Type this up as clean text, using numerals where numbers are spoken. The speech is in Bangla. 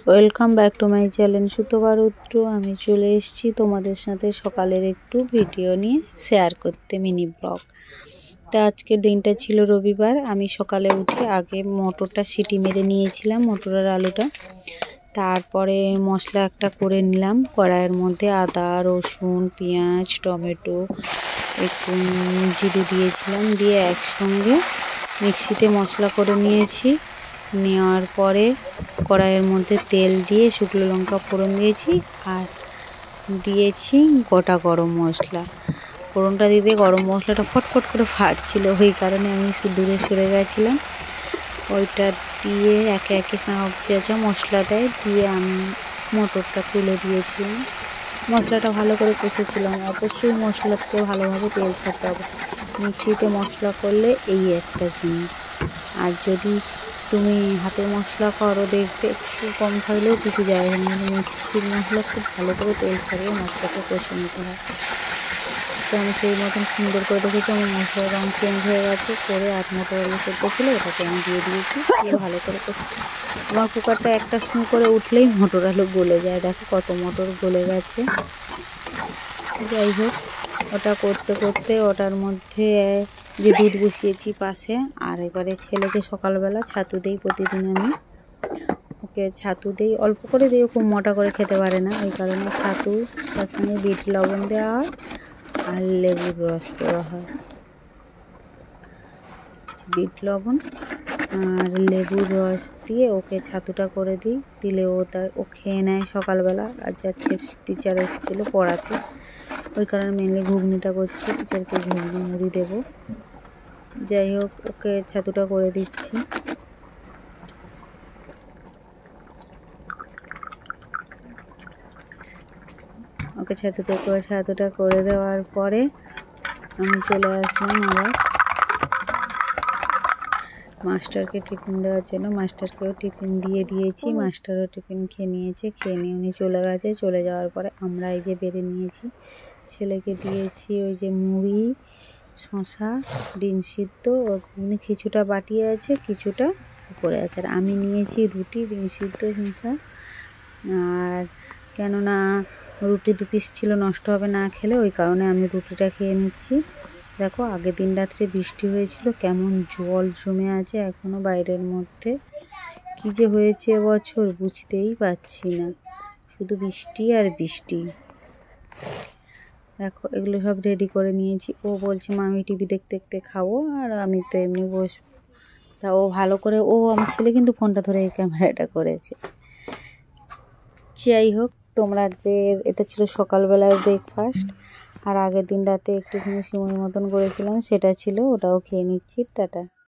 Welcome back to my channel সুতোবার উত্তর। আমি চলে এসেছি তোমাদের সাথে সকালের একটু ভিডিও নিয়ে শেয়ার করতে, মিনি ব্লগ। তা আজকের দিনটা ছিল রবিবার। আমি সকালে উঠে আগে মটরটা সিটি মেরে নিয়েছিলাম, মটরের আলুটা। তারপরে মশলা একটা করে নিলাম কড়াইয়ের মধ্যে, আদা রসুন পেঁয়াজ টমেটো একটু জিরে দিয়েছিলাম, দিয়ে একসঙ্গে মিক্সিতে মশলা করে নিয়েছি। নেওয়ার পরে কড়াইয়ের মধ্যে তেল দিয়ে শুকনো লঙ্কা ফোড়ন দিয়েছি আর দিয়েছি গোটা গরম মশলা। ফোড়নটা দিতে গরম মশলাটা ফটফট করে ফাটছিল, ওই কারণে আমি একটু দূরে সরে গেছিলাম। ওইটা দিয়ে একে একে যা মশলা দেয় দিয়ে আমি মটরটা তুলে দিয়েছিলাম। মশলাটা ভালো করে কষেছিলাম। অবশ্যই মশলাতে ভালোভাবে তেল ছাড়তে হবে। মিক্সিতে মশলা করলে এই একটা জিনিস, আর যদি তুমি হাতের মশলা করো দেখবে একটু কম থাকলেও কিছু যায় না, কিন্তু মিক্সির মশলা খুব ভালো করে তেল ছাড়িয়ে মশলাটা কষে নিতে হয়। তো আমি সেই মতন সুন্দর করে দেখেছি। আমার মশলার রঙ চেঞ্জ হয়ে গেছে, করে 8 মটর আলু সেদ্ধ ছিল ওটাকে আমি দিয়ে দিয়েছি, দিয়ে ভালো করে কষে। আমার কুকারটা একটা স্ট্রিম করে উঠলেই মটর আলু গলে যায়। দেখো কত মটর গলে গেছে। যাই হোক, ওটা করতে করতে ওটার মধ্যে যে দুধ বসিয়েছি পাশে, আর এবারে ছেলেকে সকালবেলা ছাতু দিই প্রতিদিন। আমি ওকে ছাতু দিই, অল্প করে দিই, খুব মোটা করে খেতে পারে না, ওই কারণে ছাতু, তার সঙ্গে বিট লবণ দেওয়া হয় আর লেবুর রস দেওয়া হয়। বিট লবণ আর লেবুর রস দিয়ে ওকে ছাতুটা করে দিই, দিলে ও খেয়ে নেয় সকালবেলা। আর যাচ্ছে টিচার এসেছিলো পড়াতে, ওই কারণে মেনলি ঘুগনিটা করছি, টিচারকে ঘুগনি মুড়ি দেবো। যাই হোক, ওকে ছাতুটা করে দিচ্ছি। ওকে ছাতুটা করে দেওয়ার পরে আমি চলে আসলাম আবার মাস্টারকে টিফিন দেওয়ার জন্য। মাস্টারকেও টিফিন দিয়ে দিয়েছি, মাস্টারও টিফিন খেয়ে নিয়েছে। খেয়ে নিয়ে উনি চলে গেছে। চলে যাওয়ার পরে আমরা এই যে বেড়ে নিয়েছি, ছেলেকে দিয়েছি ওই যে মুড়ি, শসা, ডিম সিদ্ধ ও ঘুগনি। কিছুটা বাটি আছে, কিছুটা উপরে আছে। আর আমি নিয়েছি রুটি, ডিম সিদ্ধ, শসা। আর কেননা রুটি 2 পিস ছিল, নষ্ট হবে না খেলে, ওই কারণে আমি রুটিটা খেয়ে নিচ্ছি। দেখো, আগের দিন রাত্রে বৃষ্টি হয়েছিল, কেমন জল জমে আছে এখনো বাইরের মধ্যে। কি যে হয়েছে এবছর বুঝতেই পারছি না, শুধু বৃষ্টি আর বৃষ্টি। দেখো, এগুলো সব রেডি করে নিয়েছি। ও বলছে মা আমি টিভি দেখতে দেখতে খাবো, আর আমি তো এমনি বসবো। তা ও ভালো করে, আমার ছেলে কিন্তু ফোনটা ধরে এই ক্যামেরাটা করেছে। যাই হোক, এটা ছিল সকালবেলার ব্রেকফাস্ট। আর আগের দিন রাতে একটুখানি সিমুই মতন করেছিলাম, সেটা ছিল, ওটাও খেয়ে নিচ্ছি। টাটা।